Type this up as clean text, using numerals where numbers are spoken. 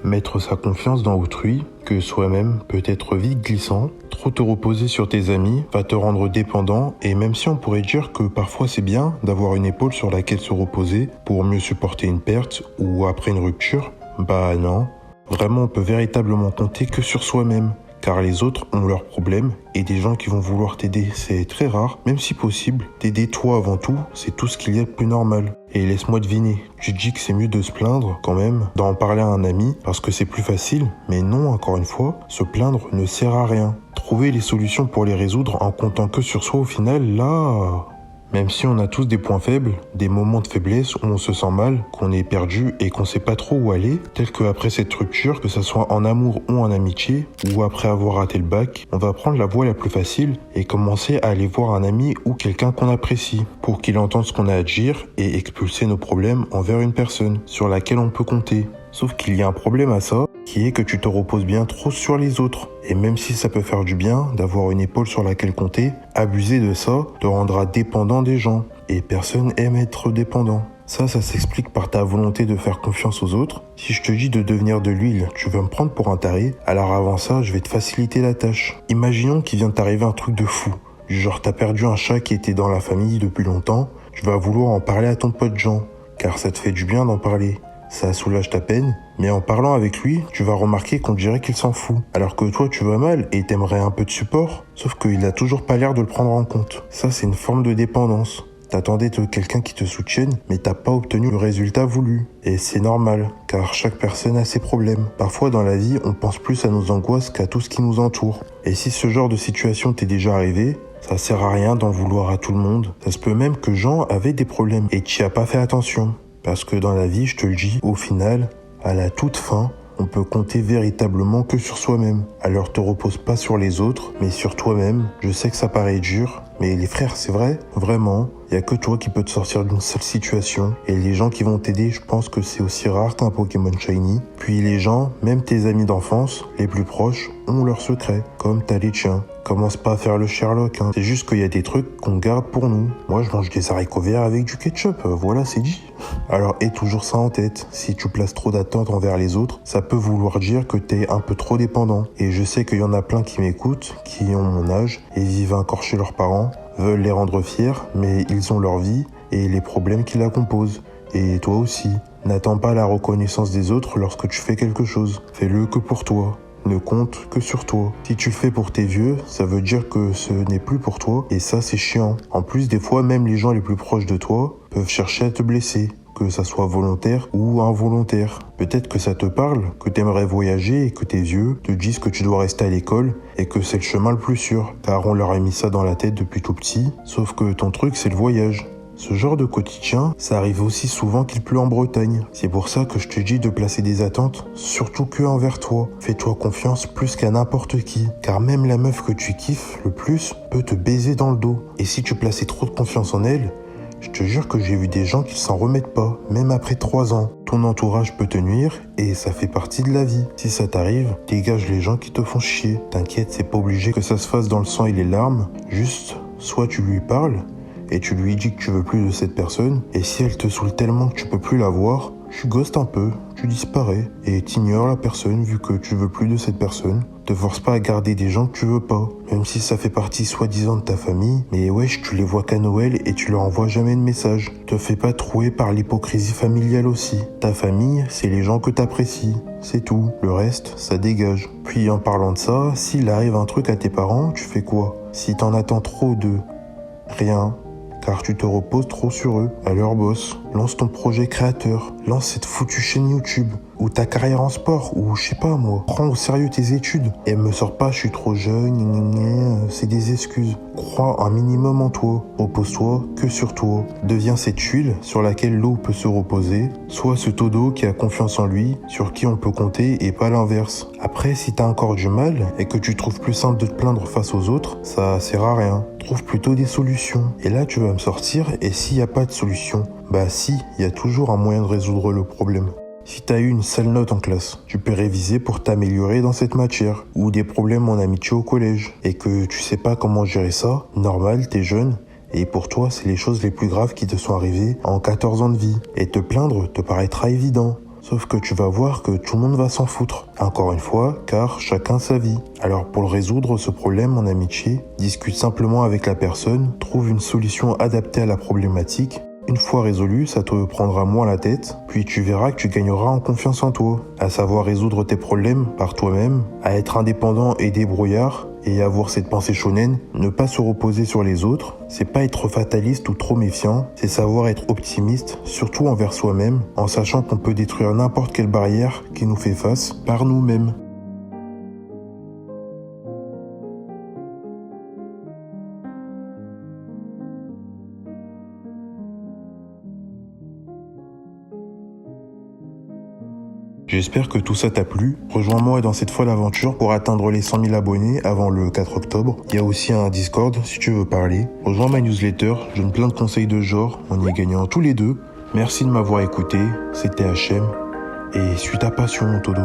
Mettre sa confiance dans autrui, que soi-même, peut être vite glissant. Trop te reposer sur tes amis va te rendre dépendant, et même si on pourrait dire que parfois c'est bien d'avoir une épaule sur laquelle se reposer pour mieux supporter une perte ou après une rupture, bah non. Vraiment, on peut véritablement compter que sur soi-même. Car les autres ont leurs problèmes et des gens qui vont vouloir t'aider, c'est très rare, même si possible. T'aider toi avant tout, c'est tout ce qu'il y a de plus normal. Et laisse-moi deviner, tu te dis que c'est mieux de se plaindre quand même, d'en parler à un ami, parce que c'est plus facile, mais non, encore une fois, se plaindre ne sert à rien. Trouver les solutions pour les résoudre en comptant que sur soi au final, là... Même si on a tous des points faibles, des moments de faiblesse où on se sent mal, qu'on est perdu et qu'on sait pas trop où aller, tel que après cette rupture, que ça soit en amour ou en amitié, ou après avoir raté le bac, on va prendre la voie la plus facile et commencer à aller voir un ami ou quelqu'un qu'on apprécie, pour qu'il entende ce qu'on a à dire et expulser nos problèmes envers une personne sur laquelle on peut compter. Sauf qu'il y a un problème à ça, qui est que tu te reposes bien trop sur les autres. Et même si ça peut faire du bien d'avoir une épaule sur laquelle compter, abuser de ça te rendra dépendant des gens. Et personne aime être dépendant. Ça s'explique par ta volonté de faire confiance aux autres. Si je te dis de devenir de l'huile, tu vas me prendre pour un taré, alors avant ça, je vais te faciliter la tâche. Imaginons qu'il vient de t'arriver un truc de fou. Genre t'as perdu un chat qui était dans la famille depuis longtemps, tu vas vouloir en parler à ton pote Jean, car ça te fait du bien d'en parler. Ça soulage ta peine, mais en parlant avec lui, tu vas remarquer qu'on dirait qu'il s'en fout. Alors que toi, tu vas mal et t'aimerais un peu de support, sauf qu'il a toujours pas l'air de le prendre en compte. Ça, c'est une forme de dépendance. T'attendais quelqu'un qui te soutienne, mais t'as pas obtenu le résultat voulu. Et c'est normal, car chaque personne a ses problèmes. Parfois dans la vie, on pense plus à nos angoisses qu'à tout ce qui nous entoure. Et si ce genre de situation t'est déjà arrivé, ça sert à rien d'en vouloir à tout le monde. Ça se peut même que Jean avait des problèmes et t'y as pas fait attention. Parce que dans la vie, je te le dis, au final, à la toute fin, on peut compter véritablement que sur soi-même. Alors te repose pas sur les autres, mais sur toi-même. Je sais que ça paraît dur, mais les frères, c'est vrai, vraiment, y a que toi qui peux te sortir d'une seule situation. Et les gens qui vont t'aider, je pense que c'est aussi rare qu'un Pokémon Shiny. Puis les gens, même tes amis d'enfance, les plus proches, ont leurs secrets, comme t'as les tiens. Commence pas à faire le Sherlock, hein. C'est juste qu'il y a des trucs qu'on garde pour nous. Moi, je mange des haricots verts avec du ketchup, voilà, c'est dit. Alors aie toujours ça en tête. Si tu places trop d'attentes envers les autres, ça peut vouloir dire que t'es un peu trop dépendant. Et je sais qu'il y en a plein qui m'écoutent, qui ont mon âge, et vivent encore chez leurs parents, veulent les rendre fiers, mais ils ont leur vie et les problèmes qui la composent. Et toi aussi. N'attends pas la reconnaissance des autres lorsque tu fais quelque chose. Fais-le que pour toi. Ne compte que sur toi. Si tu le fais pour tes vieux, ça veut dire que ce n'est plus pour toi, et ça c'est chiant. En plus, des fois, même les gens les plus proches de toi peuvent chercher à te blesser, que ça soit volontaire ou involontaire. Peut-être que ça te parle, que t'aimerais voyager et que tes vieux te disent que tu dois rester à l'école et que c'est le chemin le plus sûr, car on leur a mis ça dans la tête depuis tout petit, sauf que ton truc c'est le voyage. Ce genre de quotidien, ça arrive aussi souvent qu'il pleut en Bretagne. C'est pour ça que je te dis de placer des attentes, surtout que envers toi. Fais-toi confiance plus qu'à n'importe qui, car même la meuf que tu kiffes le plus peut te baiser dans le dos. Et si tu plaçais trop de confiance en elle, je te jure que j'ai vu des gens qui s'en remettent pas, même après 3 ans. Ton entourage peut te nuire et ça fait partie de la vie. Si ça t'arrive, dégage les gens qui te font chier. T'inquiète, c'est pas obligé que ça se fasse dans le sang et les larmes. Juste, soit tu lui parles, et tu lui dis que tu veux plus de cette personne, et si elle te saoule tellement que tu peux plus la voir, tu ghostes un peu, tu disparais, et t'ignores la personne vu que tu veux plus de cette personne. Te force pas à garder des gens que tu veux pas, même si ça fait partie soi-disant de ta famille, mais wesh, tu les vois qu'à Noël et tu leur envoies jamais de message. Te fais pas trouer par l'hypocrisie familiale aussi. Ta famille, c'est les gens que t'apprécies, c'est tout. Le reste, ça dégage. Puis en parlant de ça, s'il arrive un truc à tes parents, tu fais quoi? Si t'en attends trop d'eux, rien. Car tu te reposes trop sur eux, à leur boss. Lance ton projet créateur, lance cette foutue chaîne YouTube, ou ta carrière en sport, ou je sais pas moi. Prends au sérieux tes études. Et me sors pas, je suis trop jeune, c'est des excuses. Crois un minimum en toi, repose-toi que sur toi. Deviens cette huile sur laquelle l'eau peut se reposer, sois ce taux d'eau qui a confiance en lui, sur qui on peut compter et pas l'inverse. Après, si t'as encore du mal et que tu trouves plus simple de te plaindre face aux autres, ça sert à rien. Trouve plutôt des solutions. Et là, tu vas me sortir, et s'il n'y a pas de solution, bah si, il y a toujours un moyen de résoudre le problème. Si t'as eu une sale note en classe, tu peux réviser pour t'améliorer dans cette matière, ou des problèmes en amitié au collège, et que tu sais pas comment gérer ça, normal, t'es jeune, Et pour toi, c'est les choses les plus graves qui te sont arrivées en 14 ans de vie. Et te plaindre te paraîtra évident. Sauf que tu vas voir que tout le monde va s'en foutre. Encore une fois, car chacun sa vie. Alors pour résoudre ce problème en amitié, discute simplement avec la personne, trouve une solution adaptée à la problématique. Une fois résolu, ça te prendra moins la tête, puis tu verras que tu gagneras en confiance en toi, à savoir résoudre tes problèmes par toi-même, à être indépendant et débrouillard, et avoir cette pensée shonen, ne pas se reposer sur les autres, c'est pas être fataliste ou trop méfiant, c'est savoir être optimiste, surtout envers soi-même, en sachant qu'on peut détruire n'importe quelle barrière qui nous fait face par nous-mêmes. J'espère que tout ça t'a plu. Rejoins-moi dans cette folle aventure pour atteindre les 100 000 abonnés avant le 4 octobre. Il y a aussi un Discord si tu veux parler. Rejoins ma newsletter, je donne plein de conseils de genre, on y est gagnant tous les deux. Merci de m'avoir écouté, c'était HM, et suis ta passion, Todo.